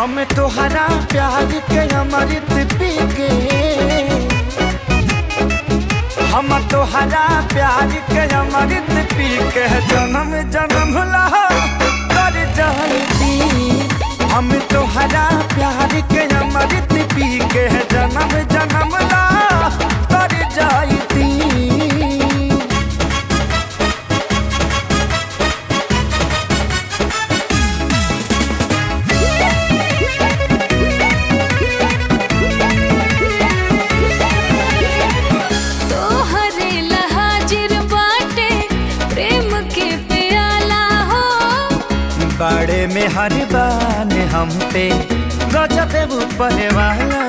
हम तोहरा प्यार के अमृत पी के, हम तोहरा प्यार के अमृत पी के जन्म जन्म ला कर जाती। हम तोहरा प्यार के अमृत पी के जन्म जन्म ला कर जाती। बड़े में हर बान हम पे गजब ऊपर वाला